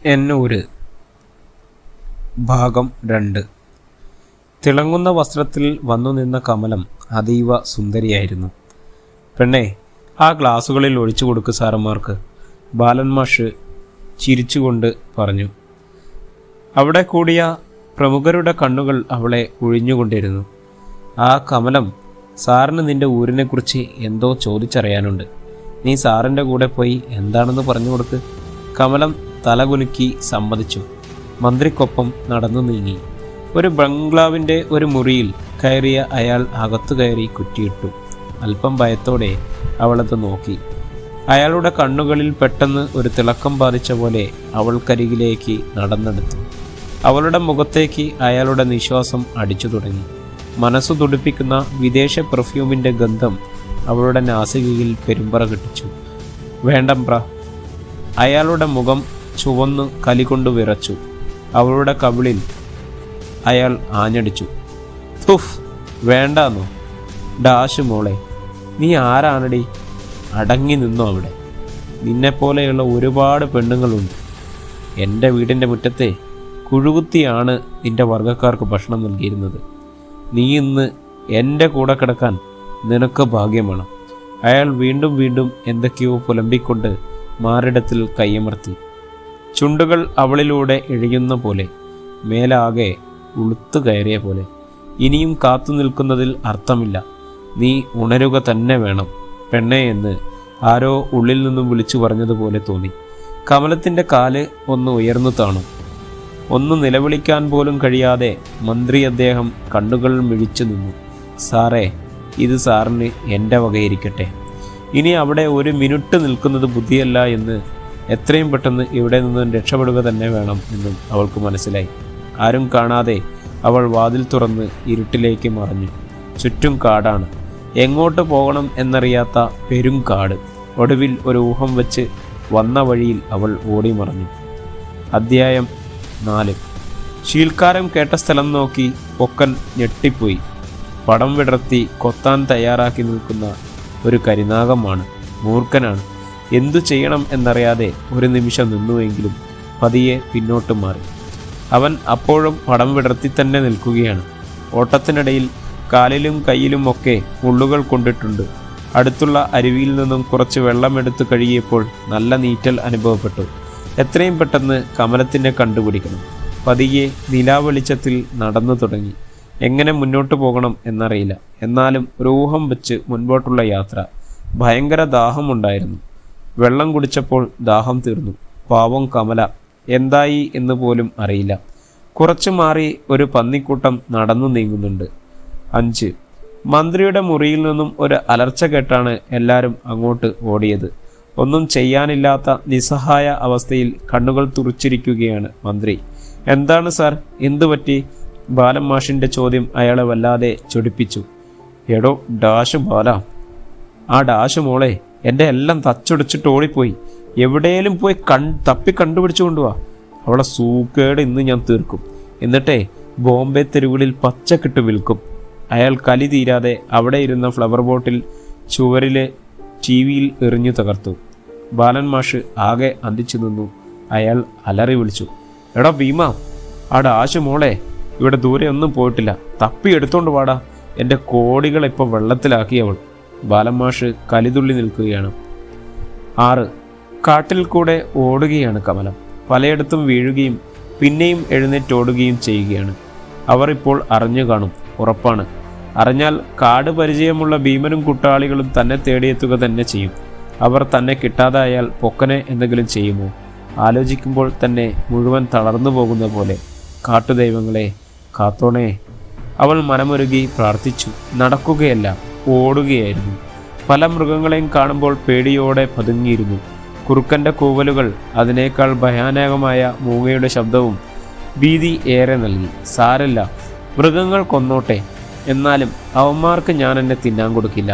എന്നൂര് ഭാഗം 2. തിളങ്ങുന്ന വസ്ത്രത്തിൽ വന്നു നിന്ന കമലം അതീവ സുന്ദരിയായിരുന്നു. പെണ്ണെ, ആ ഗ്ലാസുകളിൽ ഒഴിച്ചു കൊടുക്ക് സാറന്മാർക്ക്, ബാലൻ മാഷ് ചിരിച്ചുകൊണ്ട് പറഞ്ഞു. അവിടെ കൂടിയ പ്രമുഖരുടെ കണ്ണുകൾ അവളെ ഒഴിഞ്ഞുകൊണ്ടിരുന്നു. ആ കമലം, സാറിന് നിന്റെ ഊരിനെക്കുറിച്ച് എന്തോ ചോദിച്ചറിയാനുണ്ട്. നീ സാറിൻ്റെ കൂടെ പോയി എന്താണെന്ന് പറഞ്ഞു കൊടുക്ക്. കമലം തലകുലുക്കി സമ്മതിച്ചു. മന്ത്രിക്കൊപ്പം നടന്നു നീങ്ങി. ഒരു ബംഗ്ലാവിൻ്റെ ഒരു മുറിയിൽ കയറിയ അയാൾ അകത്തു കയറി കുറ്റിയിട്ടു. അല്പം ഭയത്തോടെ അവളത് നോക്കി. അയാളുടെ കണ്ണുകളിൽ പെട്ടെന്ന് ഒരു തിളക്കം ബാധിച്ച പോലെ അവൾക്കരികിലേക്ക് നടന്നെടുത്തു. അവളുടെ മുഖത്തേക്ക് അയാളുടെ നിശ്വാസം അടിച്ചു തുടങ്ങി. മനസ്സു തുടിപ്പിക്കുന്ന വിദേശ പെർഫ്യൂമിൻ്റെ ഗന്ധം അവളുടെ നാസികയിൽ പെരുമ്പറ കെട്ടിച്ചു. വേണ്ടംപ്ര. അയാളുടെ മുഖം ചുവന്നു കലികൊണ്ടു വിറച്ചു. അവളുടെ കവിളിൽ അയാൾ ആഞ്ഞടിച്ചു. തുഫ്, വേണ്ടാന്നോ? ഡാഷ് മോളെ, നീ ആരാണടി? അടങ്ങി നിന്നോ അവിടെ. നിന്നെപ്പോലെയുള്ള ഒരുപാട് പെണ്ണുങ്ങളുണ്ട്. എൻ്റെ വീടിൻ്റെ മുറ്റത്തെ കുഴുകുത്തിയാണ് നിൻ്റെ വർഗ്ഗക്കാർക്ക് ഭക്ഷണം നൽകിയിരുന്നത്. നീ ഇന്ന് എൻ്റെ കൂടെ കിടക്കാൻ നിനക്ക് ഭാഗ്യം വേണം. അയാൾ വീണ്ടും വീണ്ടും എന്തൊക്കെയോ പുലമ്പിക്കൊണ്ട് മാറിടത്തിൽ കയ്യമർത്തി. ചുണ്ടുകൾ അവളിലൂടെ ഇഴയുന്ന പോലെ, മേലാകെ ഉളുത്തു കയറിയ പോലെ. ഇനിയും കാത്തു നിൽക്കുന്നതിൽ അർത്ഥമില്ല. നീ ഉണരുക തന്നെ വേണം പെണ്ണേ എന്ന് ആരോ ഉള്ളിൽ നിന്നും വിളിച്ചു പറഞ്ഞതുപോലെ തോന്നി. കമലത്തിൻ്റെ കാല് ഒന്ന് ഉയർന്നു താണു. ഒന്ന് നിലവിളിക്കാൻ പോലും കഴിയാതെ മന്ത്രി അദ്ദേഹം കണ്ണുകൾ മിഴിച്ചു നിന്നു. സാറേ, ഇത് സാറിന് എൻ്റെ വകയിരിക്കട്ടെ. ഇനി അവിടെ ഒരു മിനിറ്റ് നിൽക്കുന്നത് ബുദ്ധിയല്ല എന്ന്, എത്രയും പെട്ടെന്ന് ഇവിടെ നിന്നും രക്ഷപ്പെടുക തന്നെ വേണം എന്നും അവൾക്ക് മനസ്സിലായി. ആരും കാണാതെ അവൾ വാതിൽ തുറന്ന് ഇരുട്ടിലേക്ക് മറഞ്ഞു. ചുറ്റും കാടാണ്. എങ്ങോട്ട് പോകണം എന്നറിയാത്ത പെരും കാട്. ഒടുവിൽ ഒരു ഊഹം വെച്ച് വന്ന വഴിയിൽ അവൾ ഓടി മറഞ്ഞു. അധ്യായം 4. ശീൽക്കാരം കേട്ട സ്ഥലം നോക്കി പൊക്കൻ ഞെട്ടിപ്പോയി. പടം വിടർത്തി കൊത്താൻ തയ്യാറാക്കി നിൽക്കുന്ന ഒരു കരിനാഗമാണ്. മൂർഖനാണ്. എന്തു ചെയ്യണം എന്നറിയാതെ ഒരു നിമിഷം നിന്നുവെങ്കിലും പതിയെ പിന്നോട്ട് മാറി. അവൻ അപ്പോഴും പടം വിടർത്തി തന്നെ നിൽക്കുകയാണ്. ഓട്ടത്തിനിടയിൽ കാലിലും കയ്യിലും ഒക്കെ മുള്ളുകൾ കൊണ്ടിട്ടുണ്ട്. അടുത്തുള്ള അരുവിയിൽ നിന്നും കുറച്ച് വെള്ളമെടുത്തു കഴിയപ്പോൾ നല്ല നീറ്റൽ അനുഭവപ്പെട്ടു. എത്രയും പെട്ടെന്ന് കമലത്തിനെ കണ്ടുപിടിക്കണം. പതിയെ നിലാവെളിച്ചത്തിൽ നടന്നു തുടങ്ങി. എങ്ങനെ മുന്നോട്ട് പോകണം എന്നറിയില്ല. എന്നാലും ഒരു ഊഹം വെച്ച് മുൻപോട്ടുള്ള യാത്ര. ഭയങ്കര ദാഹമുണ്ടായിരുന്നു. വെള്ളം കുടിച്ചപ്പോൾ ദാഹം തീർന്നു. പാവം കമല എന്തായി എന്ന് പോലും അറിയില്ല. കുറച്ചു മാറി ഒരു പന്നിക്കൂട്ടം നടന്നു നീങ്ങുന്നുണ്ട്. 5. മന്ത്രിയുടെ മുറിയിൽ നിന്നും ഒരു അലർച്ച കേട്ടാണ് എല്ലാവരും അങ്ങോട്ട് ഓടിയത്. ഒന്നും ചെയ്യാനില്ലാത്ത നിസ്സഹായ അവസ്ഥയിൽ കണ്ണുകൾ തുറിച്ചിരിക്കുകയാണ് മന്ത്രി. എന്താണ് സാർ, എന്തു പറ്റി? ബാലൻ മാഷിൻ്റെ ചോദ്യം അയാളെ വല്ലാതെ ചൊടിപ്പിച്ചു. എടോ ഡാഷ് ബാല, ആ ഡാഷ് മോളെ എൻ്റെ എല്ലാം തച്ചൊടിച്ചിട്ട് ഓടിപ്പോയി. എവിടെയെങ്കിലും പോയി തപ്പി കണ്ടുപിടിച്ചു കൊണ്ടുവാ. അവളെ സൂക്കേട് ഇന്ന് ഞാൻ തീർക്കും. എന്നിട്ടേ ബോംബെ തെരുവുകളിൽ പച്ചക്കിട്ട് വിൽക്കും. അയാൾ കലി തീരാതെ അവിടെ ഇരുന്ന ഫ്ലവർ ബോട്ടിൽ ചുവരിലെ ടിവിയിൽ എറിഞ്ഞു തകർത്തു. ബാലൻ മാഷ് ആകെ അന്തിച്ചു നിന്നു. അയാൾ അലറി വിളിച്ചു. എടാ ഭീമ, ആ ഡാഷ് മോളെ ഇവിടെ ദൂരെ ഒന്നും പോയിട്ടില്ല. തപ്പി എടുത്തോണ്ട് വാടാ. എൻ്റെ കോടികൾ ഇപ്പോൾ വെള്ളത്തിലാക്കിയവൾ. ബാലന്മാഷ് കലിതുള്ളി നിൽക്കുകയാണ്. 6. കാട്ടിൽ കൂടെ ഓടുകയാണ് കമലം. പലയിടത്തും വീഴുകയും പിന്നെയും എഴുന്നേറ്റോടുകയും ചെയ്യുകയാണ്. അവർ ഇപ്പോൾ അറിഞ്ഞു കാണും, ഉറപ്പാണ്. അറിഞ്ഞാൽ കാട് പരിചയമുള്ള ഭീമനും കുട്ടാളികളും തന്നെ തേടിയെത്തുക തന്നെ ചെയ്യും. അവർ തന്നെ കിട്ടാതായാൽ പൊക്കനെ എന്തെങ്കിലും ചെയ്യുമോ? ആലോചിക്കുമ്പോൾ തന്നെ മുഴുവൻ തളർന്നു പോകുന്ന പോലെ. കാട്ടുദൈവങ്ങളെ കാത്തോണേ. അവൾ മനമൊരുകി പ്രാർത്ഥിച്ചു. നടക്കുകയല്ല, ഓടുകയായിരുന്നു. പല മൃഗങ്ങളെയും കാണുമ്പോൾ പേടിയോടെ പതുങ്ങിയിരുന്നു. കുറുക്കൻ്റെ കൂവലുകൾ, അതിനേക്കാൾ ഭയാനകമായ മൂങ്ങയുടെ ശബ്ദവും ഭീതി ഏറെ നൽകി. സാരല്ല, മൃഗങ്ങൾ കൊന്നോട്ടെ. എന്നാലും അവന്മാർക്ക് ഞാൻ എന്നെ തിന്നാൻ കൊടുക്കില്ല.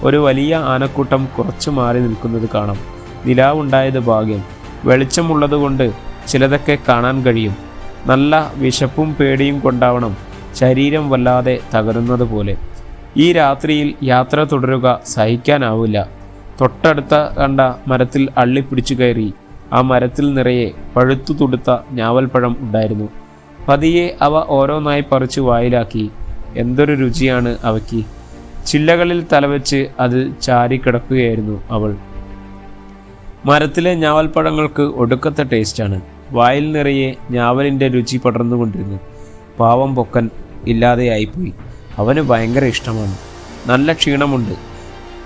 ഒരു വലിയ ആനക്കൂട്ടം കുറച്ചു മാറി നിൽക്കുന്നത് കാണാം. നിലാവുണ്ടായത് ഭാഗ്യം. വെളിച്ചമുള്ളതുകൊണ്ട് ചിലതൊക്കെ കാണാൻ കഴിയും. നല്ല വിശപ്പും പേടിയും കൊണ്ടാവണം ശരീരം വല്ലാതെ തകരുന്നത് പോലെ. ഈ രാത്രിയിൽ യാത്ര തുടരുക സഹിക്കാനാവില്ല. തൊട്ടടുത്ത കണ്ട മരത്തിൽ അള്ളിപ്പിടിച്ചു കയറി ആ മരത്തിൽ നിറയെ പഴുത്തു തുടുത്ത ഞാവൽപ്പഴം ഉണ്ടായിരുന്നു. പതിയെ അവ ഓരോന്നായി പറിച്ചു വായിലാക്കി. എന്തൊരു രുചിയാണ് അവയ്ക്ക്! ചില്ലകളിൽ തലവെച്ച് അതിൽ ചാരിക്കിടക്കുകയായിരുന്നു അവൾ. മരത്തിലെ ഞാവൽപ്പഴങ്ങൾക്ക് ഒടുക്കത്തെ ടേസ്റ്റാണ്. വായിൽ നിറയെ ഞാവലിൻ്റെ രുചി പടർന്നുകൊണ്ടിരുന്നു. പാവം പൊക്കൻ ഇല്ലാതെയായിപ്പോയി. അവന് ഭയങ്കര ഇഷ്ടമാണ്. നല്ല ക്ഷീണമുണ്ട്.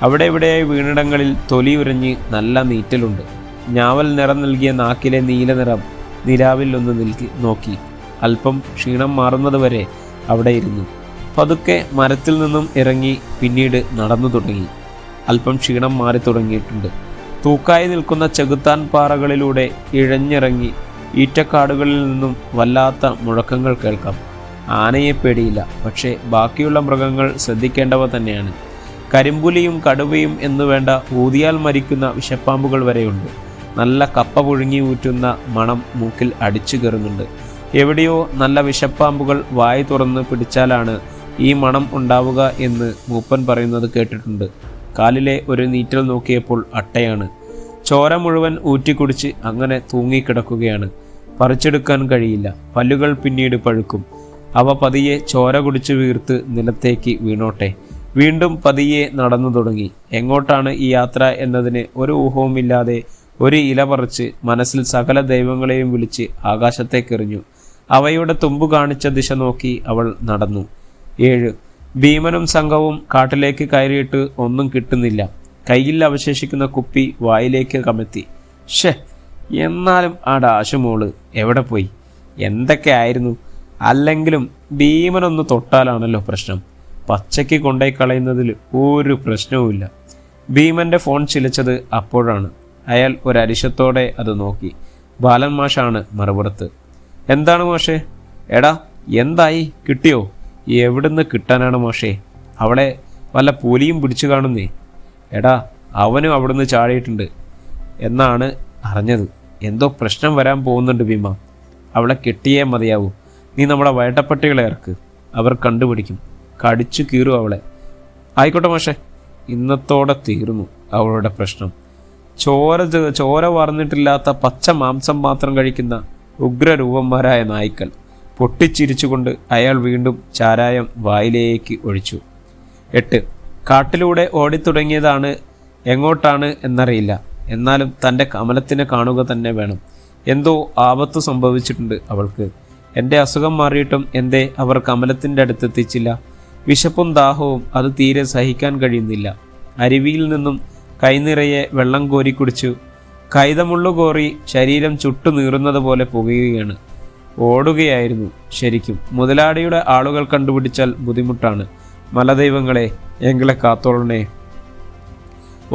അവിടെ ഇവിടെയായി വീണിടങ്ങളിൽ തൊലി ഉരഞ്ഞ് നല്ല നീറ്റലുണ്ട്. ഞാവൽ നിറം നൽകിയ നാക്കിലെ നീല നിറം നിലാവിൽ ഒന്ന് നോക്കി. അല്പം ക്ഷീണം മാറുന്നതുവരെ അവിടെ ഇരുന്നു. പതുക്കെ മരത്തിൽ നിന്നും ഇറങ്ങി പിന്നീട് നടന്നു തുടങ്ങി. അല്പം ക്ഷീണം മാറി തുടങ്ങിയിട്ടുണ്ട്. തൂക്കായി നിൽക്കുന്ന ചെകുത്താൻ പാറകളിലൂടെ ഇഴഞ്ഞിറങ്ങി ഈറ്റക്കാടുകളിൽ നിന്നും വല്ലാത്ത മുഴക്കങ്ങൾ കേൾക്കാം. ആനയെ പേടിയില്ല, പക്ഷേ ബാക്കിയുള്ള മൃഗങ്ങൾ ശ്രദ്ധിക്കേണ്ടവ തന്നെയാണ്. കരിമ്പുലിയും കടുവയും എന്നു വേണ്ട ഊതിയാൽ മരിക്കുന്ന വിഷപ്പാമ്പുകൾ വരെയുണ്ട്. നല്ല കപ്പ പുഴുങ്ങി ഊറ്റുന്ന മണം മൂക്കിൽ അടിച്ചു കയറുന്നുണ്ട്. എവിടെയോ നല്ല വിഷപ്പാമ്പുകൾ വായി തുറന്ന് പിടിച്ചാലാണ് ഈ മണം ഉണ്ടാവുക എന്ന് മൂപ്പൻ പറയുന്നത് കേട്ടിട്ടുണ്ട്. കാലിലെ ഒരു നീറ്റൽ നോക്കിയപ്പോൾ അട്ടയാണ്. ചോര മുഴുവൻ ഊറ്റിക്കുടിച്ച് അങ്ങനെ തൂങ്ങിക്കിടക്കുകയാണ്. പറിച്ചെടുക്കാൻ കഴിയില്ല. പല്ലുകൾ പിന്നീട് പഴുക്കും. അവ പതിയെ ചോര കുടിച്ച് വീർത്ത് നിലത്തേക്ക് വീണോട്ടെ. വീണ്ടും പതിയെ നടന്നു തുടങ്ങി. എങ്ങോട്ടാണ് ഈ യാത്ര എന്നതിന് ഒരു ഊഹവുമില്ലാതെ ഒരു ഇല പറിച്ച് മനസ്സിൽ സകല ദൈവങ്ങളെയും വിളിച്ച് ആകാശത്തേക്കെറിഞ്ഞു. അവയുടെ തുമ്പ് കാണിച്ച ദിശ നോക്കി അവൾ നടന്നു. 7. ഭീമനും സംഘവും കാട്ടിലേക്ക് കയറിയിട്ട് ഒന്നും കിട്ടുന്നില്ല. കയ്യിൽ അവശേഷിക്കുന്ന കുപ്പി വായിലേക്ക് കമത്തി. എന്നാലും ആ ഡാശുമോള് എവിടെ പോയി? എന്തൊക്കെ ആയിരുന്നു? അല്ലെങ്കിലും ഭീമനൊന്ന് തൊട്ടാലാണല്ലോ പ്രശ്നം. പച്ചയ്ക്ക് കൊണ്ടുപോയി കളയുന്നതിൽ ഒരു പ്രശ്നവുമില്ല. ഭീമന്റെ ഫോൺ ചിലച്ചത് അപ്പോഴാണ്. അയാൾ ഒരരിശത്തോടെ അത് നോക്കി. ബാലൻ മാഷാണ് മറുപുറത്ത്. എന്താണ് മാഷേ? എടാ, എന്തായി? കിട്ടിയോ? എവിടുന്ന് കിട്ടാനാണ് മാഷേ? അവളെ വല്ല പുലിയും പിടിച്ചു കാണുന്നേ. എടാ, അവനും അവിടുന്ന് ചാടിയിട്ടുണ്ട് എന്നാണ് അറിഞ്ഞത്. എന്തോ പ്രശ്നം വരാൻ പോകുന്നുണ്ട് ഭീമ. അവളെ കെട്ടിയേ മതിയാവൂ. നീ നമ്മുടെ വേട്ടപ്പട്ടികളെ ഇറക്ക്. അവർ കണ്ടുപിടിക്കും. കടിച്ചു കീറും അവളെ. ആയിക്കോട്ടെ മാഷേ. ഇന്നത്തോടെ തീർന്നു അവളുടെ പ്രശ്നം. ചോര വാർന്നിട്ടില്ലാത്ത പച്ച മാംസം മാത്രം കഴിക്കുന്ന ഉഗ്രരൂപന്മാരായ നായ്ക്കൾ. പൊട്ടിച്ചിരിച്ചുകൊണ്ട് അയാൾ വീണ്ടും ചാരായം വായിലേക്ക് ഒഴിച്ചു. 8. കാട്ടിലൂടെ ഓടിത്തുടങ്ങിയതാണ്. എങ്ങോട്ടാണ് എന്നറിയില്ല. എന്നാലും തൻ്റെ കമലത്തിനെ കാണുക തന്നെ വേണം. എന്തോ ആപത്ത് സംഭവിച്ചിട്ടുണ്ട് അവൾക്ക്. എൻ്റെ അസുഖം മാറിയിട്ടും എന്തേ അവർ കമലത്തിൻ്റെ അടുത്തെത്തിച്ചില്ല? വിശപ്പും ദാഹവും അത് തീരെ സഹിക്കാൻ കഴിയുന്നില്ല. അരുവിയിൽ നിന്നും കൈനിറയെ വെള്ളം കോരി കുടിച്ചു. കൈതമുള്ളു കോറി ശരീരം ചുട്ടു നീറുന്നത് പോലെ പുകയുകയാണ്. ഓടുകയായിരുന്നു ശരിക്കും. മുതലാളിയുടെ ആളുകൾ കണ്ടുപിടിച്ചാൽ ബുദ്ധിമുട്ടാണ്. മലദൈവങ്ങളെ, എങ്കിലെ കാത്തോളണേ.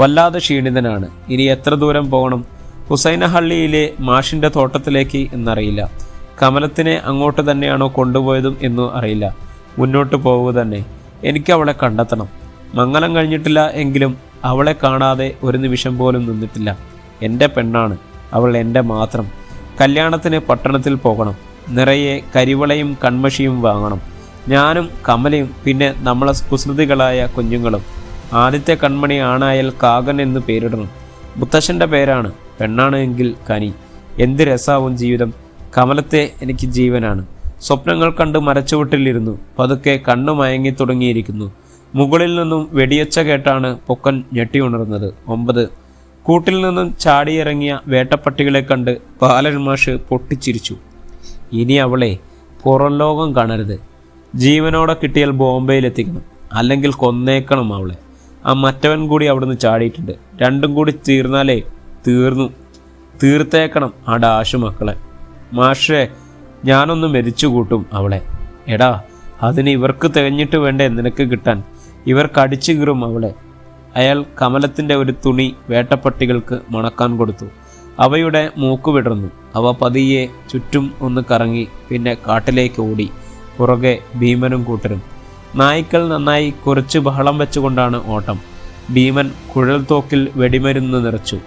വല്ലാതെ ക്ഷീണിതനാണ്. ഇനി എത്ര ദൂരം പോകണം? ഹുസൈനഹള്ളിയിലെ മാഷിൻ്റെ തോട്ടത്തിലേക്ക് എന്നറിയില്ല. കമലത്തിനെ അങ്ങോട്ട് തന്നെയാണോ കൊണ്ടുപോയതും എന്നും അറിയില്ല. മുന്നോട്ട് പോവുക തന്നെ. എനിക്ക് അവളെ കണ്ടെത്തണം. മംഗലം കഴിഞ്ഞിട്ടില്ല എങ്കിലും അവളെ കാണാതെ ഒരു നിമിഷം പോലും നിന്നിട്ടില്ല. എൻ്റെ പെണ്ണാണ് അവൾ, എൻ്റെ മാത്രം. കല്യാണത്തിന് പട്ടണത്തിൽ പോകണം. നിറയെ കരിവളയും കൺമഷിയും വാങ്ങണം. ഞാനും കമലയും പിന്നെ നമ്മളെ കുസൃതികളായ കുഞ്ഞുങ്ങളും. ആദ്യത്തെ കൺമണി ആണായാൽ കാകൻ എന്ന് പേരിടണം. മുത്തശ്ശൻ്റെ പേരാണ്. പെണ്ണാണ് എങ്കിൽ കനി. എന്ത് രസാവും ജീവിതം. കമലത്തെ എനിക്ക് ജീവനാണ്. സ്വപ്നങ്ങൾ കണ്ട് മരച്ചുവട്ടിലിരുന്നു. പതുക്കെ കണ്ണു മയങ്ങി തുടങ്ങിയിരിക്കുന്നു. മുകളിൽ നിന്നും വെടിയൊച്ച കേട്ടാണ് പൊക്കൻ ഞെട്ടിയുണർന്നത്. 9. കൂട്ടിൽ നിന്നും ചാടിയിറങ്ങിയ വേട്ടപ്പട്ടികളെ കണ്ട് ബാലൻ മാഷ് പൊട്ടിച്ചിരിച്ചു. ഇനി അവളെ പുറം ലോകം കാണരുത്. ജീവനോടെ കിട്ടിയാൽ ബോംബെയിലെത്തിക്കണം, അല്ലെങ്കിൽ കൊന്നേക്കണം അവളെ. ആ മറ്റവൻ കൂടി അവിടുന്ന് ചാടിയിട്ടുണ്ട്. രണ്ടും കൂടി തീർന്നാലേ തീർത്തേക്കണം ആ ഡാഷു മക്കളെ. മാഷേ, ഞാനൊന്ന് മരിച്ചു കൂട്ടും അവളെ. എടാ, അതിന് ഇവർക്ക് തികഞ്ഞിട്ട് വേണ്ടേ നിനക്ക് കിട്ടാൻ? ഇവർ കടിച്ചു കീറും അവളെ. അയാൾ കമലത്തിൻ്റെ ഒരു തുണി വേട്ടപ്പട്ടികൾക്ക് മണക്കാൻ കൊടുത്തു. അവയുടെ മൂക്ക് വിടർന്നു. അവ പതിയെ ചുറ്റും ഒന്ന് കറങ്ങി പിന്നെ കാട്ടിലേക്ക് ഓടി. പുറകെ ഭീമനും കൂട്ടരും. നായ്ക്കൾ നന്നായി കുറച്ച് ബഹളം വെച്ചുകൊണ്ടാണ് ഓട്ടം. ഭീമൻ കുഴൽ തോക്കിൽ വെടിമരുന്ന് നിറച്ചു.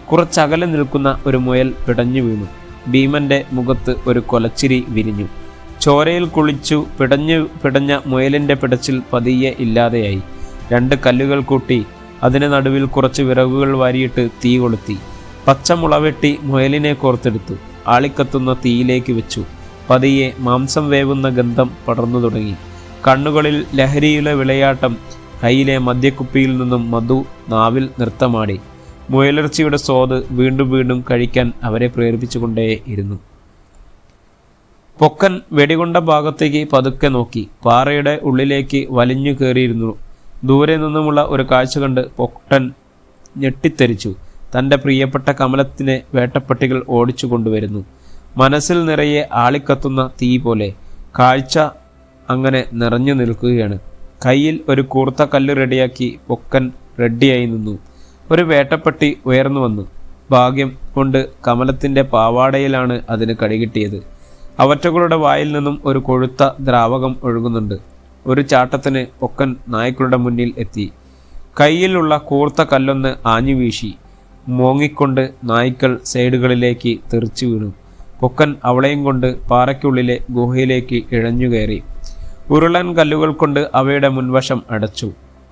കുറച്ചകലെ നിൽക്കുന്ന ഒരു മുയൽ പിടഞ്ഞു വീണു. ഭീമന്റെ മുഖത്ത് ഒരു കൊലച്ചിരി വിരിഞ്ഞു. ചോരയിൽ കുളിച്ചു പിടഞ്ഞ മുയലിൻ്റെ പിടച്ചിൽ പതിയെ ഇല്ലാതെയായി. 2 കല്ലുകൾ കൂട്ടി അതിന് നടുവിൽ കുറച്ച് വിറകുകൾ വാരിയിട്ട് തീ കൊളുത്തി. പച്ചമുളവെട്ടി മുയലിനെ കോർത്തെടുത്തു. ആളിക്കത്തുന്ന തീയിലേക്ക് വെച്ചു. പതിയെ മാംസം വേവുന്ന ഗന്ധം പടർന്നു തുടങ്ങി. കണ്ണുകളിൽ ലഹരിയിലെ വിളയാട്ടം. കയ്യിലെ മദ്യക്കുപ്പിയിൽ നിന്നും മധു നാവിൽ നൃത്തമാടി. മുയലിറച്ചിയുടെ സ്വാദ് വീണ്ടും വീണ്ടും കഴിക്കാൻ അവരെ പ്രേരിപ്പിച്ചുകൊണ്ടേയിരുന്നു. പൊക്കൻ വെടികൊണ്ട ഭാഗത്തേക്ക് പതുക്കെ നോക്കി. പാറയുടെ ഉള്ളിലേക്ക് വലിഞ്ഞു കയറിയിരുന്നു. ദൂരെ നിന്നുമുള്ള ഒരു കാഴ്ച കണ്ട് പൊട്ടൻ ഞെട്ടിത്തെറിച്ചു. തൻ്റെ പ്രിയപ്പെട്ട കമലത്തിനെ വേട്ടപ്പട്ടികൾ ഓടിച്ചു കൊണ്ടുവരുന്നു. മനസ്സിൽ നിറയെ ആളിക്കത്തുന്ന തീ പോലെ. കാഴ്ച അങ്ങനെ നിറഞ്ഞു നിൽക്കുകയാണ്. കയ്യിൽ ഒരു കൂർത്ത കല്ല് റെഡിയാക്കി പൊക്കൻ റെഡിയായി നിന്നു. ഒരു വേട്ടപ്പട്ടി ഉയർന്നു വന്നു. ഭാഗ്യം കൊണ്ട് കമലത്തിൻ്റെ പാവാടയിലാണ് അതിന് കടികിട്ടിയത്. അവറ്റകളുടെ വായിൽ നിന്നും ഒരു കൊഴുത്ത ദ്രാവകം ഒഴുകുന്നുണ്ട്. ഒരു ചാട്ടത്തിന് പൊക്കൻ നായ്ക്കളുടെ മുന്നിൽ എത്തി. കയ്യിലുള്ള കൂർത്ത കല്ലൊന്ന് ആഞ്ഞു വീശി. മോങ്ങിക്കൊണ്ട് നായ്ക്കൾ സൈഡുകളിലേക്ക് തെറിച്ചു വീണു. പൊക്കൻ അവളെയും കൊണ്ട് പാറയ്ക്കുള്ളിലെ ഗുഹയിലേക്ക് ഇഴഞ്ഞുകയറി. ഉരുളൻ കല്ലുകൾ കൊണ്ട് അവയുടെ മുൻവശം അടച്ചു.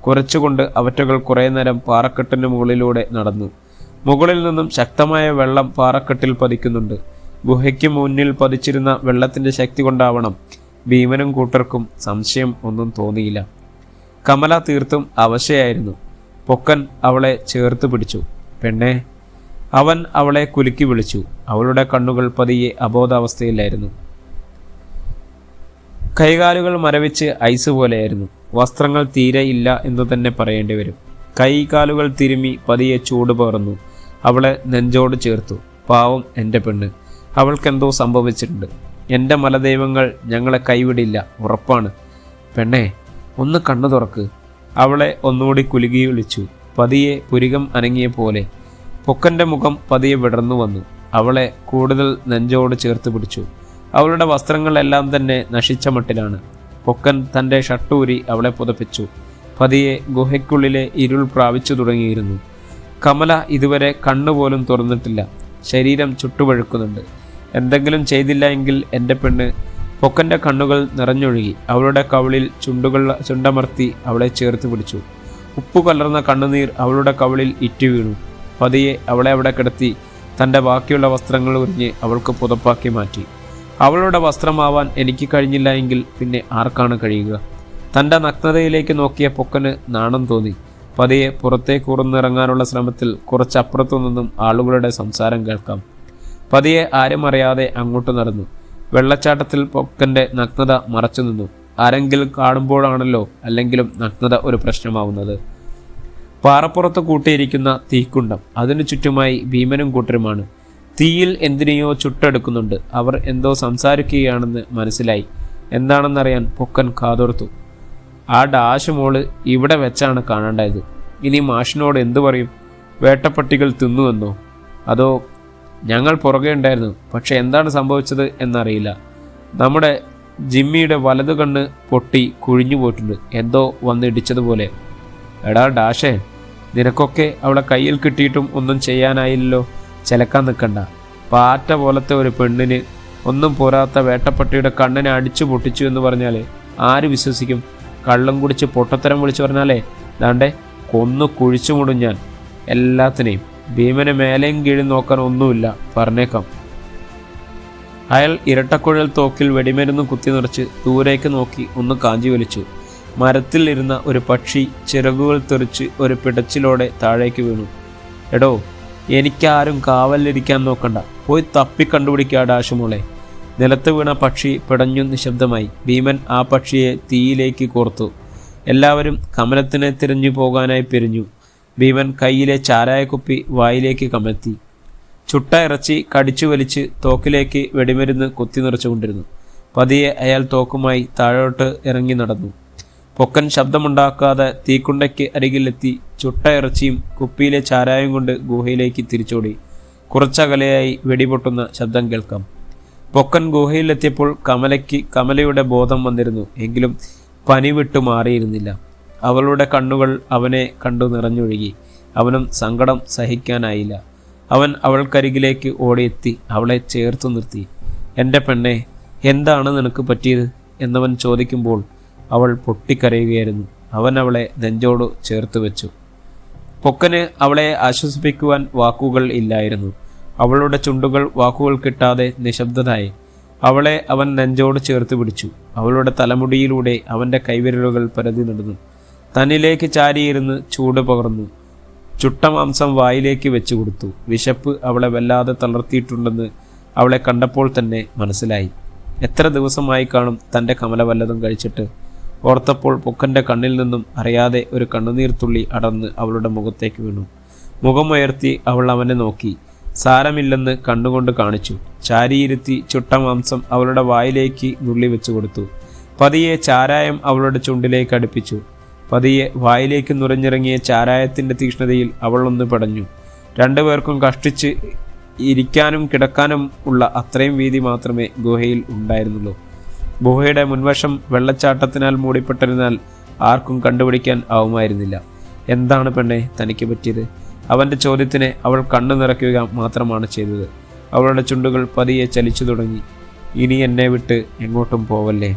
കുറച്ചുകൊണ്ട് അവറ്റകൾ കുറേ നേരം പാറക്കെട്ടിന് മുകളിലൂടെ നടന്നു. മുകളിൽ നിന്നും ശക്തമായ വെള്ളം പാറക്കെട്ടിൽ പതിക്കുന്നുണ്ട്. ഗുഹയ്ക്ക് മുന്നിൽ പതിച്ചിരുന്ന വെള്ളത്തിൻ്റെ ശക്തി കൊണ്ടാവണം ഭീമനും കൂട്ടർക്കും സംശയം ഒന്നും തോന്നിയില്ല. കമല തീർത്തും അവശയായിരുന്നു. പൊക്കൻ അവളെ ചേർത്ത് പിടിച്ചു. പെണ്ണേ, അവൻ അവളെ കുലുക്കി വിളിച്ചു. അവളുടെ കണ്ണുകൾ പതിയെ അബോധാവസ്ഥയിലായിരുന്നു. കൈകാലുകൾ മരവിച്ച് ഐസ് പോലെയായിരുന്നു. വസ്ത്രങ്ങൾ തീരെ ഇല്ല എന്ന് തന്നെ പറയേണ്ടി വരും. കൈകാലുകൾ തിരുമ്മി പതിയെ ചൂട് പകർന്നു. അവളെ നെഞ്ചോട് ചേർത്തു. പാവം എൻ്റെ പെണ്ണ്, അവൾക്കെന്തോ സംഭവിച്ചിട്ടുണ്ട്. എൻ്റെ മലദൈവങ്ങൾ ഞങ്ങളെ കൈവിടില്ല, ഉറപ്പാണ്. പെണ്ണേ, ഒന്ന് കണ്ണു തുറക്ക്. അവളെ ഒന്നുകൂടി കുലുകി വിളിച്ചു. പതിയെ പുരികം അനങ്ങിയ പോലെ പൊക്കൻ്റെ മുഖം പതിയെ വിടർന്നു വന്നു. അവളെ കൂടുതൽ നെഞ്ചോട് ചേർത്ത് പിടിച്ചു. അവളുടെ വസ്ത്രങ്ങളെല്ലാം തന്നെ നശിച്ച മട്ടിലാണ്. പൊക്കൻ തൻ്റെ ഷട്ടൂരി അവളെ പുതപ്പിച്ചു. പതിയെ ഗുഹയ്ക്കുള്ളിലെ ഇരുൾ പ്രാപിച്ചു തുടങ്ങിയിരുന്നു. കമല ഇതുവരെ കണ്ണുപോലും തുറന്നിട്ടില്ല. ശരീരം ചുട്ടുപഴുക്കുന്നുണ്ട്. എന്തെങ്കിലും ചെയ്തില്ല എങ്കിൽ എൻ്റെ പെണ്ണ്. പൊക്കൻ്റെ കണ്ണുകൾ നിറഞ്ഞൊഴുകി. അവളുടെ കവിളിൽ ചുണ്ടമർത്തി അവളെ ചേർത്ത് പിടിച്ചു. ഉപ്പു കലർന്ന കണ്ണുനീർ അവളുടെ കവിളിൽ ഇറ്റു വീണു. പതിയെ അവളെ അവിടെ കിടത്തി തൻ്റെ ബാക്കിയുള്ള വസ്ത്രങ്ങൾ ഉരിഞ്ഞ് അവൾക്ക് പുതപ്പാക്കി മാറ്റി. അവളുടെ വസ്ത്രമാവാൻ എനിക്ക് കഴിഞ്ഞില്ല എങ്കിൽ പിന്നെ ആർക്കാണ് കഴിയുക? തൻ്റെ നഗ്നതയിലേക്ക് നോക്കിയ പൊക്കന് നാണം തോന്നി. പതിയെ പുറത്തേക്ക് ഉറന്നിറങ്ങാനുള്ള ശ്രമത്തിൽ കുറച്ചപ്പുറത്തു നിന്നും ആളുകളുടെ സംസാരം കേൾക്കാം. പതിയെ ആരും അറിയാതെ അങ്ങോട്ട് നടന്നു. വെള്ളച്ചാട്ടത്തിൽ പൊക്കൻ്റെ നഗ്നത മറച്ചു നിന്നു. ആരെങ്കിലും കാണുമ്പോഴാണല്ലോ അല്ലെങ്കിലും നഗ്നത ഒരു പ്രശ്നമാവുന്നത്. പാറപ്പുറത്ത് കൂട്ടിയിരിക്കുന്ന തീക്കുണ്ടം. അതിനു ചുറ്റുമായി ഭീമനും കൂട്ടരുമാണ്. തീയിൽ എന്തിനെയോ ചുട്ടെടുക്കുന്നുണ്ട്. അവർ എന്തോ സംസാരിക്കുകയാണെന്ന് മനസ്സിലായി. എന്താണെന്നറിയാൻ പൊക്കൻ കാതോർത്തു. ആ ഡാഷ് മോള് ഇവിടെ വെച്ചാണ് കാണേണ്ടത്. ഇനി മാഷിനോട് എന്തു പറയും? വേട്ടപ്പട്ടികൾ തിന്നുവെന്നോ? അതോ ഞങ്ങൾ പുറകെ ഉണ്ടായിരുന്നു, പക്ഷെ എന്താണ് സംഭവിച്ചത് എന്നറിയില്ല. നമ്മുടെ ജിമ്മിയുടെ വലതു കണ്ണ് പൊട്ടി കുഴിഞ്ഞു പോയിട്ടുണ്ട്, എന്തോ വന്നിടിച്ചതുപോലെ. എടാ ഡാഷേ, നിനക്കൊക്കെ അവളെ കയ്യിൽ കിട്ടിയിട്ടും ഒന്നും ചെയ്യാനായില്ലല്ലോ. ചിലക്കാൻ നിൽക്കണ്ട. പാറ്റ പോലത്തെ ഒരു പെണ്ണിന് ഒന്നും പോരാത്ത വേട്ടപ്പട്ടിയുടെ കണ്ണിനെ അടിച്ചു പൊട്ടിച്ചു എന്ന് പറഞ്ഞാൽ ആര് വിശ്വസിക്കും? കള്ളം കുടിച്ച് പൊട്ടത്തരം വിളിച്ചു പറഞ്ഞാലേ ദാണ്ടെ കൊന്നു കുഴിച്ചുമുടും ഞാൻ എല്ലാത്തിനെയും. ഭീമനെ മേലെയും കീഴും നോക്കാൻ ഒന്നുമില്ല, പറഞ്ഞേക്കാം. അയാൾ ഇരട്ടക്കുഴൽ തോക്കിൽ വെടിമരുന്ന് കുത്തി നിറച്ച് ദൂരേക്ക് നോക്കി ഒന്ന് കാഞ്ചി വലിച്ചു. മരത്തിൽ ഇരുന്ന ഒരു പക്ഷി ചിറകുകൾ തെറിച്ച് ഒരു പിടച്ചിലോടെ താഴേക്ക് വീണു. എടോ, എനിക്കാരും കാവലിരിക്കാൻ നോക്കണ്ട, പോയി തപ്പി കണ്ടുപിടിക്കുക ഡാഷുമോളെ. നിലത്ത് വീണ പക്ഷി പിടഞ്ഞു നിശബ്ദമായി. ഭീമൻ ആ പക്ഷിയെ തീയിലേക്ക് കോർത്തു. എല്ലാവരും കമലത്തിനെ തിരഞ്ഞു പോകാനായി പിരിഞ്ഞു. ഭീമൻ കയ്യിലെ ചാരായക്കുപ്പി വായിലേക്ക് കമഴ്ത്തി. ചുട്ട ഇറച്ചി കടിച്ചു വലിച്ച് തോക്കിലേക്ക് വെടിമരുന്ന് കുത്തി നിറച്ചുകൊണ്ടിരുന്നു. പതിയെ അയാൾ തോക്കുമായി താഴോട്ട് ഇറങ്ങി നടന്നു. പൊക്കൻ ശബ്ദമുണ്ടാക്കാതെ തീക്കുണ്ടയ്ക്ക് അരികിലെത്തി ചുട്ട ഇറച്ചിയും കുപ്പിയിലെ ചാരായം കൊണ്ട് ഗുഹയിലേക്ക് തിരിച്ചോടി. കുറച്ചകലെയായി വെടിപൊട്ടുന്ന ശബ്ദം കേൾക്കാം. പൊക്കൻ ഗുഹയിലെത്തിയപ്പോൾ കമലയുടെ ബോധം വന്നിരുന്നു. എങ്കിലും പനി വിട്ടു മാറിയിരുന്നില്ല. അവളുടെ കണ്ണുകൾ അവനെ കണ്ടു നിറഞ്ഞൊഴുകി. അവനും സങ്കടം സഹിക്കാനായില്ല. അവൻ അവൾക്കരികിലേക്ക് ഓടിയെത്തി അവളെ ചേർത്തു നിർത്തി. എൻ്റെ പെണ്ണെ, എന്താണ് നിനക്ക് പറ്റിയത് എന്നവൻ ചോദിക്കുമ്പോൾ അവൾ പൊട്ടിക്കരയുകയായിരുന്നു. അവൻ അവളെ നെഞ്ചോട് ചേർത്ത് വെച്ചു. പൊക്കന് അവളെ ആശ്വസിപ്പിക്കുവാൻ വാക്കുകൾ ഇല്ലായിരുന്നു. അവളുടെ ചുണ്ടുകൾ വാക്കുകൾ കിട്ടാതെ നിശബ്ദതായി. അവളെ അവൻ നെഞ്ചോട് ചേർത്ത് പിടിച്ചു. അവളുടെ തലമുടിയിലൂടെ അവൻ്റെ കൈവിരലുകൾ പരതി നടന്നു. തന്നിലേക്ക് ചാരിയിരുന്ന് ചൂട് പകർന്നു. ചുട്ട മാംസം വായിലേക്ക് വെച്ചു കൊടുത്തു. വിശപ്പ് അവളെ വല്ലാതെ തളർത്തിയിട്ടുണ്ടെന്ന് അവളെ കണ്ടപ്പോൾ തന്നെ മനസ്സിലായി. എത്ര ദിവസമായി കാണും തൻ്റെ കമല വല്ലതും കഴിച്ചിട്ട്. ഓർത്തപ്പോൾ പൊക്കൻ്റെ കണ്ണിൽ നിന്നും അറിയാതെ ഒരു കണ്ണുനീർത്തുള്ളി അടർന്ന് അവളുടെ മുഖത്തേക്ക് വീണു. മുഖമുയർത്തി അവൾ അവനെ നോക്കി. സാരമില്ലെന്ന് കണ്ണുകൊണ്ട് കാണിച്ചു. ചാരിയിരുത്തി ചുട്ട മാംസം അവളുടെ വായിലേക്ക് നുള്ളി വെച്ചു കൊടുത്തു. പതിയെ ചാരായം അവളുടെ ചുണ്ടിലേക്ക് അടുപ്പിച്ചു. പതിയെ വായിലേക്ക് നുരഞ്ഞിറങ്ങിയ ചാരായത്തിൻ്റെ തീക്ഷ്ണതയിൽ അവൾ ഒന്ന് പടഞ്ഞു. രണ്ടുപേർക്കും കഷ്ടിച്ച് ഇരിക്കാനും കിടക്കാനും ഉള്ള അത്രയും വീതി മാത്രമേ ഗുഹയിൽ ഉണ്ടായിരുന്നുള്ളൂ. ഗുഹയുടെ മുൻവശം വെള്ളച്ചാട്ടത്തിനാൽ മൂടിപ്പെട്ടിരുന്നാൽ ആർക്കും കണ്ടുപിടിക്കാൻ ആവുമായിരുന്നില്ല. എന്താണ് പെണ്ണെ തനിക്ക് പറ്റിയത്? അവൻ്റെ ചോദ്യത്തിന് അവൾ കണ്ണു നിറയ്ക്കുക മാത്രമാണ് ചെയ്തത്. അവളുടെ ചുണ്ടുകൾ പതിയെ ചലിച്ചു തുടങ്ങി. ഇനി എന്നെ വിട്ട് എങ്ങോട്ടും പോവല്ലേ.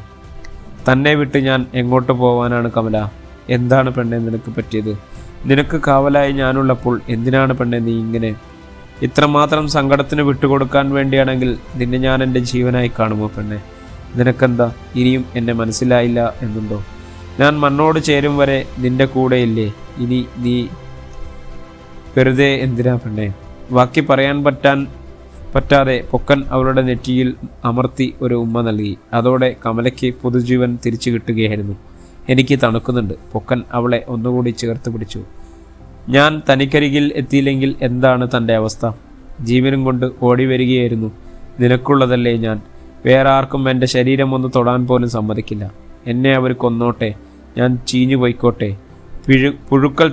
തന്നെ വിട്ട് ഞാൻ എങ്ങോട്ട് പോവാനാണ് കമല? എന്താണ് പെണ്ണെ നിനക്ക് പറ്റിയത്? നിനക്ക് കാവലായി ഞാനുള്ളപ്പോൾ എന്തിനാണ് പെണ്ണെ നീ ഇങ്ങനെ? ഇത്രമാത്രം സങ്കടത്തിന് വിട്ടുകൊടുക്കാൻ വേണ്ടിയാണെങ്കിൽ നിന്നെ ഞാൻ എൻ്റെ ജീവനായി കാണുമോ പെണ്ണെ? നിനക്കെന്താ ഇനിയും എന്നെ മനസ്സിലായില്ല എന്നുണ്ടോ? ഞാൻ മണ്ണോട് ചേരും വരെ നിന്റെ കൂടെയില്ലേ? ഇനി നീ വെറുതെ എന്തിനാ പെണ്ണെ? ബാക്കി പറയാൻ പറ്റാതെ പൊക്കൻ അവളുടെ നെറ്റിയിൽ അമർത്തി ഒരു ഉമ്മ നൽകി. അതോടെ കമലയ്ക്ക് പുതുജീവൻ തിരിച്ചു കിട്ടുകയായിരുന്നു. എനിക്ക് തണുക്കുന്നുണ്ട്. പൊക്കൻ അവളെ ഒന്നുകൂടി ചേർത്ത് പിടിച്ചു. ഞാൻ തനിക്കരികിൽ എത്തിയില്ലെങ്കിൽ എന്താണ് തൻ്റെ അവസ്ഥ? ജീവനും കൊണ്ട് ഓടി വരികയായിരുന്നു. നിനക്കുള്ളതല്ലേ ഞാൻ. വേറെ ആർക്കും എൻ്റെ ശരീരം ഒന്ന് തൊടാൻ പോലും സമ്മതിക്കില്ല. എന്നെ അവർ കൊന്നോട്ടെ, ഞാൻ ചീഞ്ഞു പോയിക്കോട്ടെ, പുഴുക്കൾ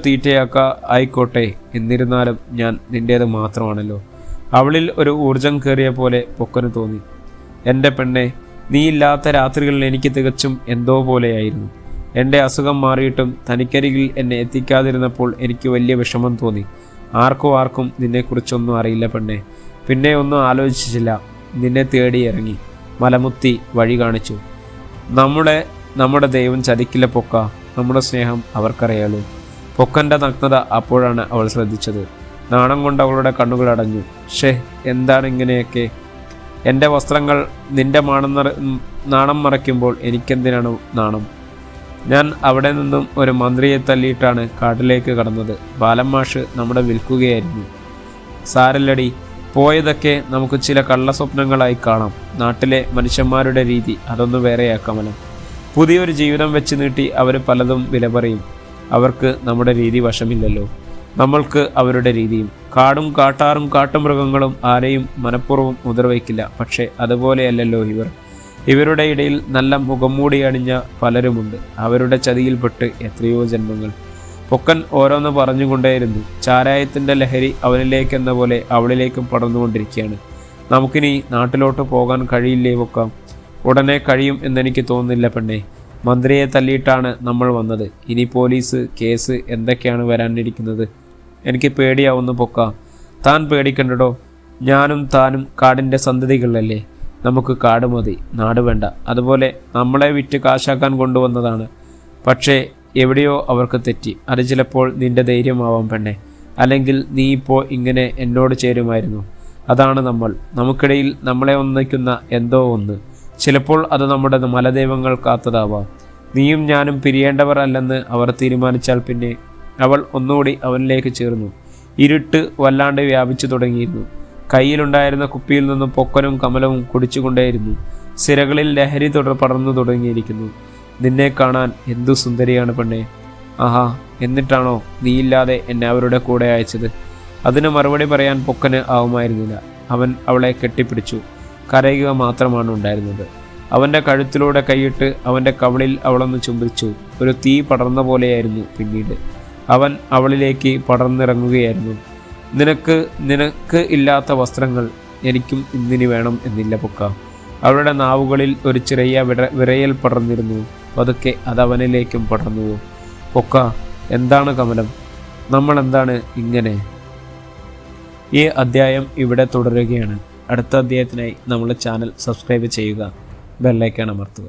ആയിക്കോട്ടെ, എന്നിരുന്നാലും ഞാൻ നിൻ്റേത് മാത്രമാണല്ലോ. അവളിൽ ഒരു ഊർജം കയറിയ പോലെ പൊക്കന് തോന്നി. എൻ്റെ പെണ്ണെ, നീയില്ലാത്ത രാത്രികളിൽ എനിക്ക് തികച്ചും എന്തോ പോലെയായിരുന്നു. എൻ്റെ അസുഖം മാറിയിട്ടും തനിക്കരികിൽ എന്നെ എത്തിക്കാതിരുന്നപ്പോൾ എനിക്ക് വലിയ വിഷമം തോന്നി. ആർക്കും നിന്നെക്കുറിച്ചൊന്നും അറിയില്ല പെണ്ണെ. പിന്നെ ഒന്നും ആലോചിച്ചില്ല. നിന്നെ തേടി ഇറങ്ങി. മലമുത്തി വഴി കാണിച്ചു. നമ്മുടെ ദൈവം ചതിക്കില്ല പൊക്ക. നമ്മുടെ സ്നേഹം അവർക്കറിയാലോ. പൊക്കൻ്റെ നഗ്നത അപ്പോഴാണ് അവൾ ശ്രദ്ധിച്ചത്. നാണം കൊണ്ട് അവളുടെ കണ്ണുകൾ അടഞ്ഞു. എന്താണ് ഇങ്ങനെയൊക്കെ? എൻ്റെ വസ്ത്രങ്ങൾ നിന്റെ നാണം മറയ്ക്കുമ്പോൾ എനിക്കെന്തിനാണ് നാണം? ഞാൻ അവിടെ നിന്നും ഒരു മന്ത്രിയെ തല്ലിയിട്ടാണ് കാട്ടിലേക്ക് കടന്നത്. ബാലന്മാഷ് നമ്മുടെ വിൽക്കുകയായിരുന്നു. സാരല്ലടി, പോയതൊക്കെ നമുക്ക് ചില കള്ളസ്വപ്നങ്ങളായി കാണാം. നാട്ടിലെ മനുഷ്യന്മാരുടെ രീതി അതൊന്ന് വേറെയാക്കമല്ലോ. പുതിയൊരു ജീവിതം വെച്ച് നീട്ടി അവർ പലതും വില പറയും. അവർക്ക് നമ്മുടെ രീതി വശമില്ലല്ലോ. നമ്മൾക്ക് അവരുടെ രീതിയും. കാടും കാട്ടാറും കാട്ടുമൃഗങ്ങളും ആരെയും മനഃപൂർവ്വം മുതിർവയ്ക്കില്ല. പക്ഷേ അതുപോലെയല്ലല്ലോ ഇവരുടെ ഇടയിൽ നല്ല മുഖംമൂടി അണിഞ്ഞ പലരുമുണ്ട്. അവരുടെ ചതിയിൽപ്പെട്ട് എത്രയോ ജന്മങ്ങൾ. പൊക്കൻ ഓരോന്ന് പറഞ്ഞുകൊണ്ടേയിരുന്നു. ചാരായത്തിൻ്റെ ലഹരി അവനിലേക്കെന്ന പോലെ അവളിലേക്കും പടർന്നുകൊണ്ടിരിക്കുകയാണ്. നമുക്കിനി നാട്ടിലോട്ട് പോകാൻ കഴിയില്ലേ പൊക്ക? ഉടനെ കഴിയും എന്നെനിക്ക് തോന്നുന്നില്ല പെണ്ണെ. മന്ത്രിയെ തല്ലിയിട്ടാണ് നമ്മൾ വന്നത്. ഇനി പോലീസ് കേസ് എന്തൊക്കെയാണ് വരാനിരിക്കുന്നത്? എനിക്ക് പേടിയാവുന്നു പൊക്ക. താൻ പേടിക്കണ്ടടോ. ഞാനും താനും കാടിൻ്റെ സന്തതികളല്ലേ. നമുക്ക് കാട് മതി, നാട് വേണ്ട. അതുപോലെ നമ്മളെ വിറ്റ് കാശാക്കാൻ കൊണ്ടുവന്നതാണ്. പക്ഷേ എവിടെയോ അവർക്ക് തെറ്റി. അത് ചിലപ്പോൾ നിന്റെ ധൈര്യമാവാം പെണ്ണെ. അല്ലെങ്കിൽ നീ ഇപ്പോൾ ഇങ്ങനെ എന്നോട് ചേരുമായിരുന്നു. അതാണ് നമുക്കിടയിൽ നമ്മളെ ഒന്നിക്കുന്ന എന്തോ ഒന്ന്. ചിലപ്പോൾ അത് നമ്മുടെ മലദൈവങ്ങൾ കാത്തതാവാം. നീയും ഞാനും പിരിയേണ്ടവർ അല്ലെന്ന് അവർ തീരുമാനിച്ചാൽ പിന്നെ. അവൾ ഒന്നുകൂടി അവനിലേക്ക് ചേർന്നു. ഇരുട്ട് വല്ലാണ്ട് വ്യാപിച്ചു തുടങ്ങിയിരുന്നു. കയ്യിലുണ്ടായിരുന്ന കുപ്പിയിൽ നിന്നും പൊക്കനും കമലവും കുടിച്ചുകൊണ്ടേയിരുന്നു. സിരകളിൽ ലഹരി പടർന്നു തുടങ്ങിയിരിക്കുന്നു. നിന്നെ കാണാൻ എന്തു സുന്ദരിയാണ് പെണ്ണെ. ആഹാ, എന്നിട്ടാണോ നീയില്ലാതെ എന്നെ അവരുടെ കൂടെ അയച്ചത്? അതിന് മറുപടി പറയാൻ പൊക്കന് ആവുമായിരുന്നില്ല. അവൻ അവളെ കെട്ടിപ്പിടിച്ചു. കരയുക മാത്രമാണ് ഉണ്ടായിരുന്നത്. അവൻ്റെ കഴുത്തിലൂടെ കൈയിട്ട് അവൻ്റെ കവിളിൽ അവളൊന്ന് ചുംബിച്ചു. ഒരു തീ പടർന്ന പോലെയായിരുന്നു പിന്നീട്. അവൻ അവളിലേക്ക് പടർന്നിറങ്ങുകയായിരുന്നു. നിനക്ക് ഇല്ലാത്ത വസ്ത്രങ്ങൾ എനിക്കും ഇന്നിനി വേണം എന്നില്ല പൊക്ക. അവളുടെ നാവുകളിൽ ഒരു ചെറിയ വിറയൽ പടർന്നിരുന്നു. പതുക്കെ അതവനിലേക്കും പടർന്നുവോ? പൊക്ക, എന്താണ് കമലം? നമ്മളെന്താണ് ഇങ്ങനെ? ഈ അധ്യായം ഇവിടെ തുടരുകയാണ്. അടുത്ത അധ്യായത്തിനായി നമ്മുടെ ചാനൽ സബ്സ്ക്രൈബ് ചെയ്യുക, ബെല്ലൈക്കൺ അമർത്തുക.